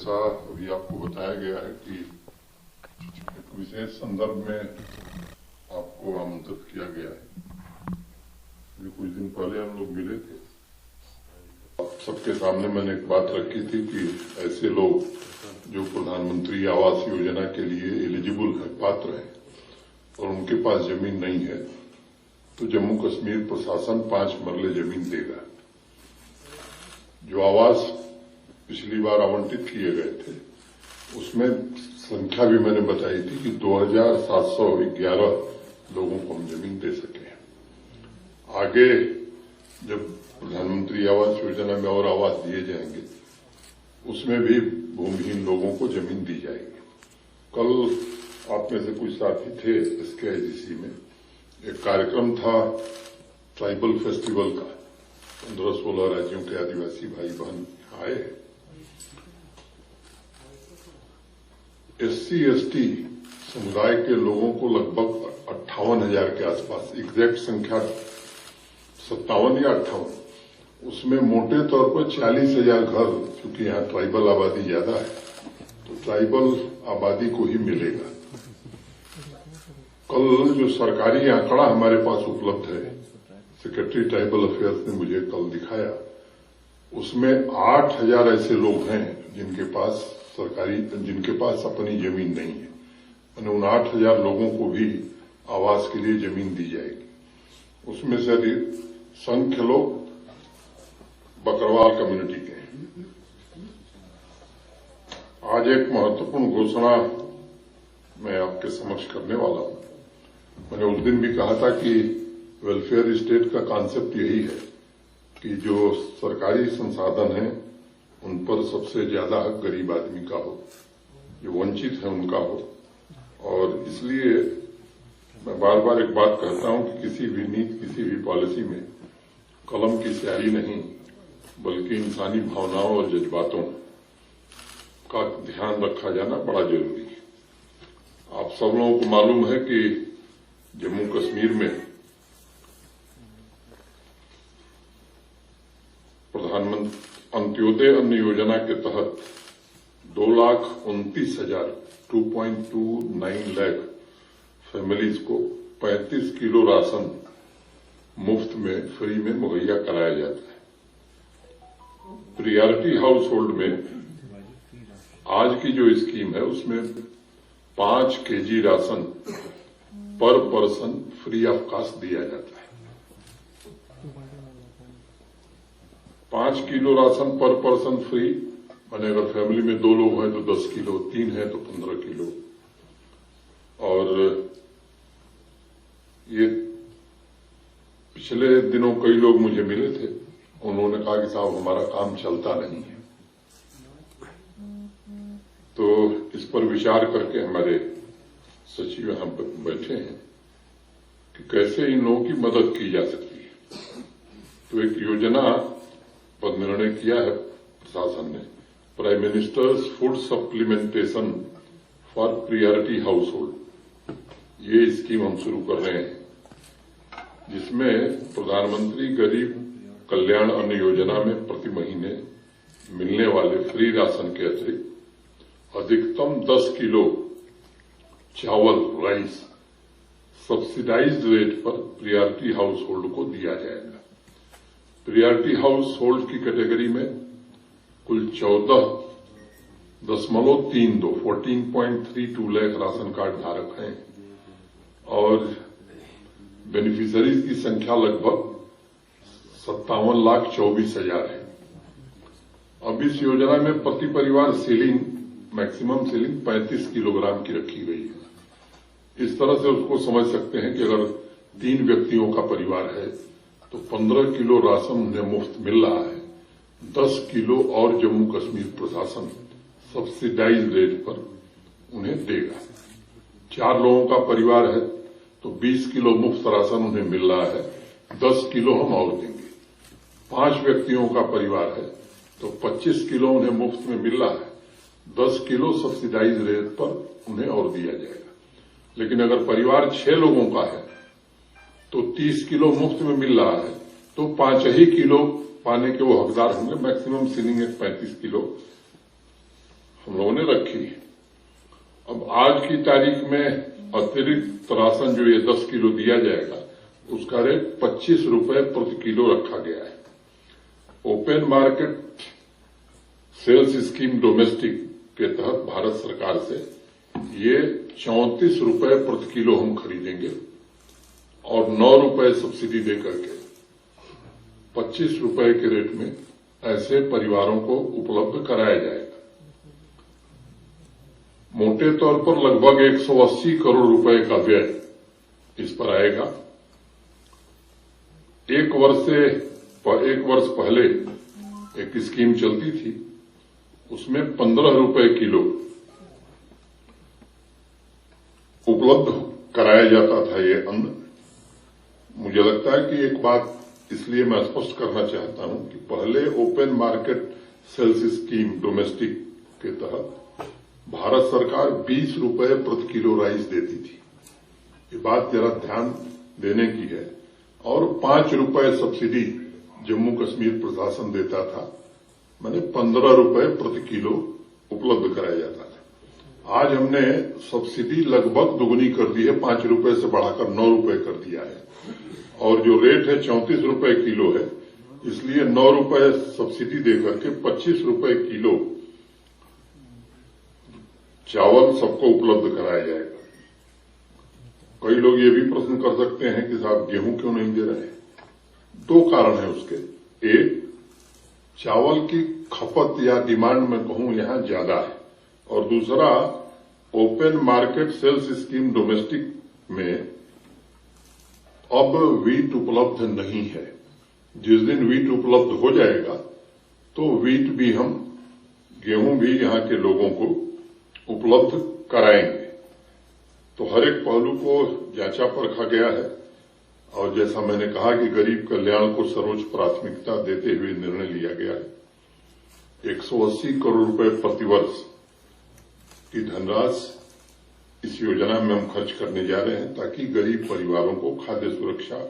जैसा अभी आपको बताया गया है कि एक विशेष संदर्भ में आपको आमंत्रित किया गया है। ये कुछ दिन पहले हम लोग मिले थे। आप सबके सामने मैंने एक बात रखी थी कि ऐसे लोग जो प्रधानमंत्री आवास योजना के लिए एलिजिबल है, पात्र है और उनके पास जमीन नहीं है, तो जम्मू कश्मीर प्रशासन 5 मरले जमीन देगा। जो आवास पिछली बार आवंटित किए गए थे उसमें संख्या भी मैंने बताई थी कि 2711 लोगों को हम जमीन दे सके। आगे जब प्रधानमंत्री आवास योजना में और आवास दिए जाएंगे उसमें भी भूमिहीन लोगों को जमीन दी जाएगी। कल आप में से कुछ साथी थे SKIGC में, एक कार्यक्रम था ट्राइबल फेस्टिवल का। 15-16 राज्यों के आदिवासी भाई बहन आए। SC/ST समुदाय के लोगों को लगभग 58,000 के आसपास, एग्जैक्ट संख्या 57 या 58, उसमें मोटे तौर पर 40,000 घर, क्योंकि यहाँ ट्राइबल आबादी ज्यादा है तो ट्राइबल आबादी को ही मिलेगा। कल जो सरकारी आंकड़ा हमारे पास उपलब्ध है, सेक्रेटरी ट्राइबल अफेयर्स ने मुझे कल दिखाया, उसमें 8,000 ऐसे लोग हैं जिनके पास अपनी जमीन नहीं है। मैंने उन 8,000 लोगों को भी आवास के लिए जमीन दी जाएगी। उसमें से संख्य लोग बकरवाल कम्युनिटी के हैं। आज एक महत्वपूर्ण घोषणा मैं आपके समक्ष करने वाला हूं। मैंने उस दिन भी कहा था कि वेलफेयर स्टेट का कॉन्सेप्ट यही है कि जो सरकारी संसाधन हैं उन पर सबसे ज्यादा हक गरीब आदमी का हो, जो वंचित है उनका हो। और इसलिए मैं बार बार एक बात कहता हूं कि किसी भी नीति, किसी भी पॉलिसी में कलम की स्याही नहीं बल्कि इंसानी भावनाओं और जज्बातों का ध्यान रखा जाना बड़ा जरूरी है। आप सब लोगों को मालूम है कि जम्मू कश्मीर में प्रधानमंत्री अंत्योदय अन्न योजना के तहत 2,29,000 2.29 लाख फैमिलीज को 35 किलो राशन मुफ्त में, फ्री में मुहैया कराया जाता है। प्रियॉरिटी हाउस होल्ड में आज की जो स्कीम है उसमें 5 kg राशन पर पर्सन फ्री ऑफ कॉस्ट दिया जाता है। 5 किलो राशन पर पर्सन फ्री, माने अगर फैमिली में 2 लोग हैं तो 10 किलो, 3 हैं तो 15 किलो। और ये पिछले दिनों कई लोग मुझे मिले थे, उन्होंने कहा कि साहब हमारा काम चलता नहीं है। तो इस पर विचार करके हमारे सचिव यहां बैठे हैं कि कैसे इन लोगों की मदद की जा सकती है। तो एक योजना पर निर्णय किया है प्रशासन ने, prime ministers food supplementation for priority house hold. ये स्कीम हम शुरू कर रहे हैं जिसमें प्रधानमंत्री गरीब कल्याण अन्न योजना में प्रति महीने मिलने वाले फ्री राशन के अतिरिक्त अधिकतम 10 किलो चावल, राइस सब्सिडाइज्ड रेट पर प्रियॉरिटी हाउस होल्ड को दिया जाएगा। प्रियॉरिटी हाउस होल्ड की कैटेगरी में कुल 14.32 लाख राशन कार्ड धारक हैं और बेनिफिशरीज की संख्या लगभग 57,24,000 है। अब इस योजना में प्रति परिवार मैक्सिमम सीलिंग 35 किलोग्राम की रखी गई है। इस तरह से उसको समझ सकते हैं कि अगर 3 व्यक्तियों का परिवार है तो 15 किलो राशन उन्हें मुफ्त मिल रहा है। 10 किलो और जम्मू कश्मीर प्रशासन सब्सिडाइज रेट पर उन्हें देगा। 4 लोगों का परिवार है तो 20 किलो मुफ्त राशन उन्हें मिल रहा है, 10 किलो हम और देंगे। 5 व्यक्तियों का परिवार है तो 25 किलो उन्हें मुफ्त में मिल रहा है, 10 किलो सब्सिडाइज रेट पर उन्हें और दिया जाएगा। लेकिन अगर परिवार 6 लोगों का है तो 30 किलो मुफ्त में मिल रहा है तो 5 ही किलो पाने के वो हकदार होंगे। मैक्सिमम सीलिंग है 35 किलो हम लोगों ने रखी है। अब आज की तारीख में अतिरिक्त राशन जो ये 10 किलो दिया जाएगा उसका रेट 25 रुपए प्रति किलो रखा गया है। Open market sales scheme domestic के तहत भारत सरकार से ये 34 रुपए प्रति किलो हम खरीदेंगे और 9 रुपए सब्सिडी देकर के 25 रुपए के रेट में ऐसे परिवारों को उपलब्ध कराया जाएगा। मोटे तौर पर लगभग 180 करोड़ रुपए का व्यय इस पर आएगा। एक वर्ष पहले एक स्कीम चलती थी, उसमें 15 रुपए किलो उपलब्ध कराया जाता था ये अन्न। मुझे लगता है कि एक बात इसलिए मैं स्पष्ट करना चाहता हूं कि पहले open market sales scheme domestic के तहत भारत सरकार 20 रुपए प्रति किलो राइस देती थी। ये बात जरा ध्यान देने की है। और 5 रुपए सब्सिडी जम्मू कश्मीर प्रशासन देता था, माने 15 रुपए प्रति किलो उपलब्ध कराया जाता था। आज हमने सब्सिडी लगभग दुगुनी कर दी है, 5 रुपए से बढ़ाकर 9 रुपए कर दिया है और जो रेट है 34 रुपए किलो है, इसलिए 9 रुपए सब्सिडी देकर के 25 रुपए किलो चावल सबको उपलब्ध कराया जाएगा। कई लोग ये भी प्रश्न कर सकते हैं कि साहब गेहूं क्यों नहीं दे रहे हैं। 2 कारण है उसके। एक, चावल की खपत या डिमांड में कहूं यहां ज्यादा है और दूसरा, open market sales scheme domestic में अब वीट उपलब्ध नहीं है। जिस दिन वीट उपलब्ध हो जाएगा तो वीट भी हम, गेहूं भी यहां के लोगों को उपलब्ध कराएंगे। तो हर एक पहलू को जांचा परखा गया है और जैसा मैंने कहा कि गरीब कल्याण को सर्वोच्च प्राथमिकता देते हुए निर्णय लिया गया है। 180 करोड़ रुपए प्रतिवर्ष की धनराशि इस योजना में हम खर्च करने जा रहे हैं ताकि गरीब परिवारों को खाद्य सुरक्षा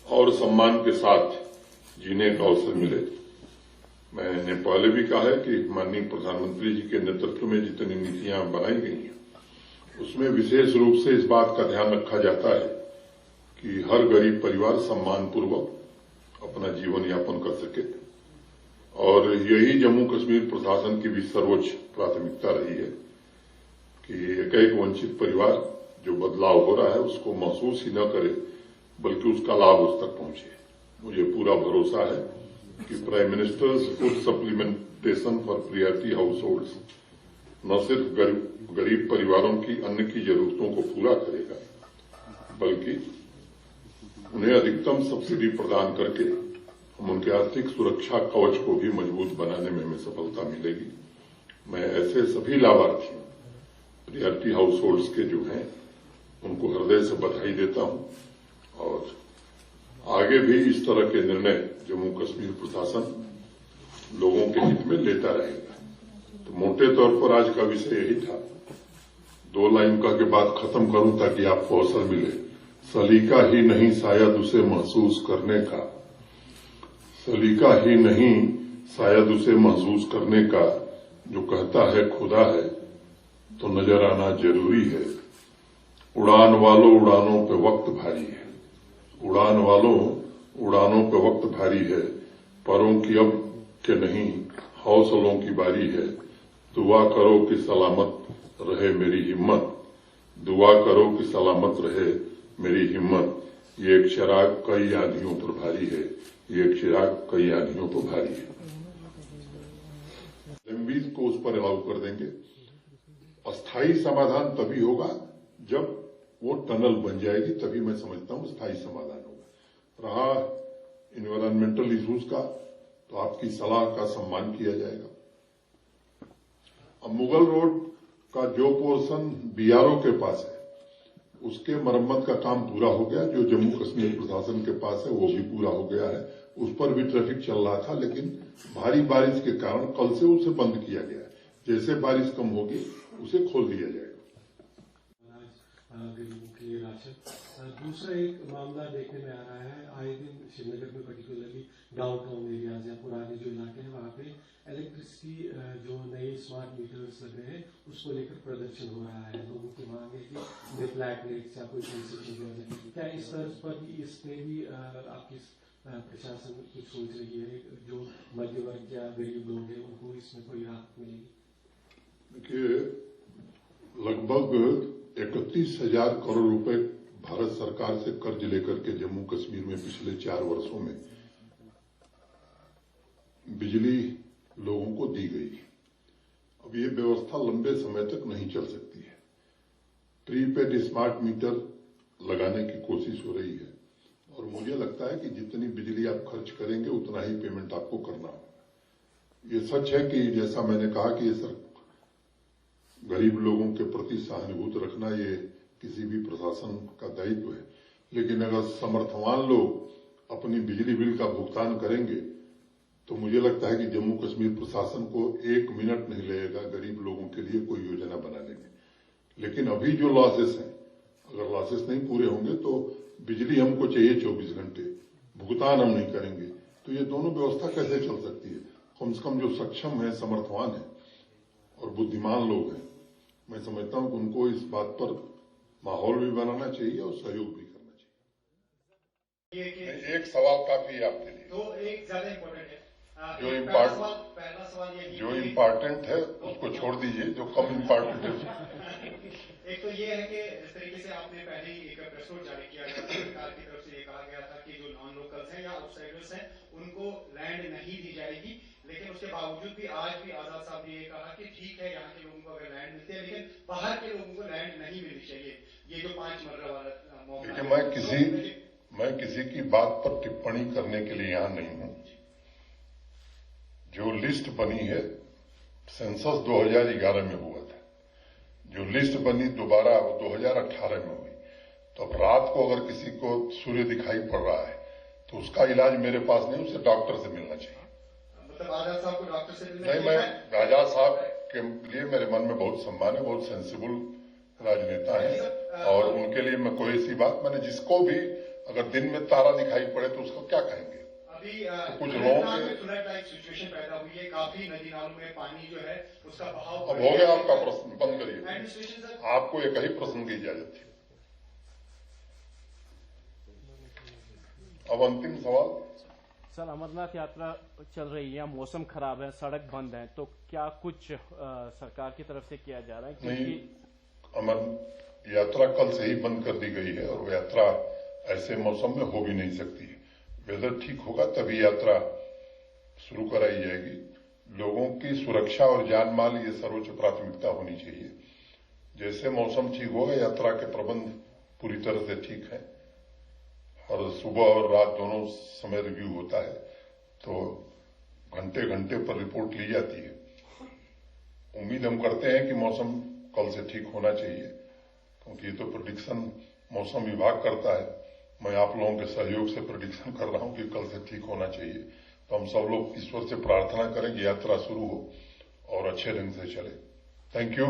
और सम्मान के साथ जीने का अवसर मिले। मैंने पहले भी कहा है कि माननीय प्रधानमंत्री जी के नेतृत्व में जितनी नीतियां बनाई गई हैं उसमें विशेष रूप से इस बात का ध्यान रखा जाता है कि हर गरीब परिवार सम्मानपूर्वक अपना जीवन यापन कर सके और यही जम्मू कश्मीर प्रशासन की भी सर्वोच्च प्राथमिकता रही है कि एक वंचित परिवार जो बदलाव हो रहा है उसको महसूस ही न करे बल्कि उसका लाभ उस तक पहुंचे। मुझे पूरा भरोसा है कि prime ministers food supplementation for priority house holds न सिर्फ गरीब परिवारों की अन्न की जरूरतों को पूरा करेगा बल्कि उन्हें अधिकतम सब्सिडी प्रदान करके हम उनके आर्थिक सुरक्षा कवच को भी मजबूत बनाने में हमें सफलता मिलेगी। मैं ऐसे सभी लाभार्थियों, प्रायोरिटी हाउस होल्ड्स के जो हैं, उनको हृदय से बधाई देता हूं और आगे भी इस तरह के निर्णय जम्मू कश्मीर प्रशासन लोगों के हित में लेता रहेगा। तो मोटे तौर पर आज का विषय यही था। 2 लाइन कह के बात खत्म करूं ताकि आपको अवसर मिले। सलीका ही नहीं शायद उसे महसूस करने का, सलीका ही नहीं शायद उसे महसूस करने का, जो कहता है खुदा है तो नजर आना जरूरी है। उड़ान वालों उड़ानों पे वक्त भारी है, उड़ान वालों उड़ानों पे वक्त भारी है, परों की अब के नहीं हौसलों की बारी है। दुआ करो कि सलामत रहे मेरी हिम्मत, दुआ करो कि सलामत रहे मेरी हिम्मत। ये एक चिराग कई आंधियों पर भारी है, ये एक चिराग कई आंधियों पर भारी है। एमबीज को उस पर अलाउ कर देंगे। अस्थायी समाधान तभी होगा जब वो टनल बन जाएगी, तभी मैं समझता हूं स्थायी समाधान होगा। रहा इन्वायरमेंटल इश्यूज का, तो आपकी सलाह का सम्मान किया जाएगा। अब मुगल रोड का जो पोर्शन बीआरओ के पास है उसके मरम्मत का काम पूरा हो गया, जो जम्मू कश्मीर प्रशासन के पास है वो भी पूरा हो गया है। उस पर भी ट्रैफिक चल रहा था, लेकिन भारी बारिश के कारण कल से उसे बंद किया गया है। जैसे बारिश कम होगी उसे खोल दिया जाएगा। गरीबों के लिए राशन। दूसरा एक मामला देखने में आ रहा है, आए दिन श्रीनगर में पर्टिकुलरली डाउनटाउन एरियाज या पुराने जो इलाके हैं वहाँ पे इलेक्ट्रिसिटी जो नए स्मार्ट मीटर्स लग रहे हैं उसको लेकर प्रदर्शन हो रहा है। लोगों की मांग है कि फ्लैट रेट्स या कोई कंसेशन क्या इस तर्ज पर भी इसमें भी आपकी प्रशासन कुछ सोच रही है, जो मध्य वर्ग या गरीब लोग हैं उनको इसमें कोई राहत मिलेगी? देखिए, लगभग 31,000 करोड़ रुपए भारत सरकार से कर्ज लेकर के जम्मू कश्मीर में पिछले 4 वर्षों में बिजली लोगों को दी गई। अब ये व्यवस्था लंबे समय तक नहीं चल सकती है। प्रीपेड स्मार्ट मीटर लगाने की कोशिश हो रही है और मुझे लगता है कि जितनी बिजली आप खर्च करेंगे उतना ही पेमेंट आपको करना होगा। ये सच है कि जैसा मैंने कहा कि ये गरीब लोगों के प्रति सहानुभूति रखना ये किसी भी प्रशासन का दायित्व है, लेकिन अगर समर्थवान लोग अपनी बिजली बिल का भुगतान करेंगे तो मुझे लगता है कि जम्मू कश्मीर प्रशासन को 1 मिनट नहीं लगेगा गरीब लोगों के लिए कोई योजना बनाने में। लेकिन अभी जो लॉसेस हैं, अगर लॉसेस नहीं पूरे होंगे तो बिजली हमको चाहिए 24 घंटे, भुगतान हम नहीं करेंगे तो ये दोनों व्यवस्था कैसे चल सकती है? कम से कम जो सक्षम है, समर्थवान है और बुद्धिमान लोग हैं, मैं समझता हूं कि उनको इस बात पर माहौल भी बनाना चाहिए और सहयोग भी करना चाहिए। एक सवाल काफी है आपके लिए, तो एक ज्यादा इम्पोर्टेंट है। पहला सवाल ये जो इम्पोर्टेंट है उसको छोड़ दीजिए, जो कम इम्पोर्टेंट है। एक तो ये है कि जिस तरीके से आपने पहले ही एक प्रेस नोट जारी किया गया था, सरकार की तरफ से ये कहा गया था कि जो नॉन लोकल्स हैं या आउटसाइडर्स हैं उनको लैंड नहीं दी जाएगी, लेकिन उसके बावजूद भी आज भी आजाद साहब ने ये कहा कि ठीक है यहाँ के लोगों को अगर लैंड मिलती है लेकिन बाहर के लोगों को लैंड नहीं मिलनी चाहिए। ये जो 5 मर्रा वाला मामला, देखिए, मैं किसी की बात पर टिप्पणी करने के लिए यहां नहीं हूं। जो लिस्ट बनी है सेंसस 2011 में हुआ था, जो लिस्ट बनी दोबारा 2018 में हुई, तो अब रात को अगर किसी को सूर्य दिखाई पड़ रहा है तो उसका इलाज मेरे पास नहीं, उसे डॉक्टर से मिलना चाहिए। मतलब आजाद साहब को डॉक्टर से मिलना नहीं, मैं आजाद साहब के लिए मेरे मन में बहुत सम्मान है, बहुत सेंसिबल राजनेता है और उनके लिए मैं कोई ऐसी बात, मैंने जिसको भी अगर दिन में तारा दिखाई पड़े तो उसको क्या कहेंगे? अभी तो कुछ लोगों के फ्लड लाइक सिचुएशन पैदा हुई है, काफी नदी नालों में पानी जो है उसका बहाव। अब हो गया आपका प्रश्न, बंद करिए। एडमिनिस्ट्रेशन आपको एक ही प्रश्न की इजाजत थी। अब अंतिम सवाल। सर, अमरनाथ यात्रा चल रही है, मौसम खराब है, सड़क बंद है, तो क्या कुछ सरकार की तरफ से किया जा रहा है? नहीं, अमर यात्रा कल से ही बंद कर दी गई है और यात्रा ऐसे मौसम में हो भी नहीं सकती है। वेदर ठीक होगा तभी यात्रा शुरू कराई जाएगी। लोगों की सुरक्षा और जान माल ये सर्वोच्च प्राथमिकता होनी चाहिए। जैसे मौसम ठीक होगा, यात्रा के प्रबंध पूरी तरह से ठीक है और सुबह और रात दोनों समय रिव्यू होता है, तो घंटे घंटे पर रिपोर्ट ली जाती है। उम्मीद हम करते हैं कि मौसम कल से ठीक होना चाहिए, क्योंकि ये तो प्रेडिक्शन मौसम विभाग करता है। मैं आप लोगों के सहयोग से प्रेडिक्शन कर रहा हूं कि कल से ठीक होना चाहिए। तो हम सब लोग ईश्वर से प्रार्थना करें कि यात्रा शुरू हो और अच्छे ढंग से चले। Thank you.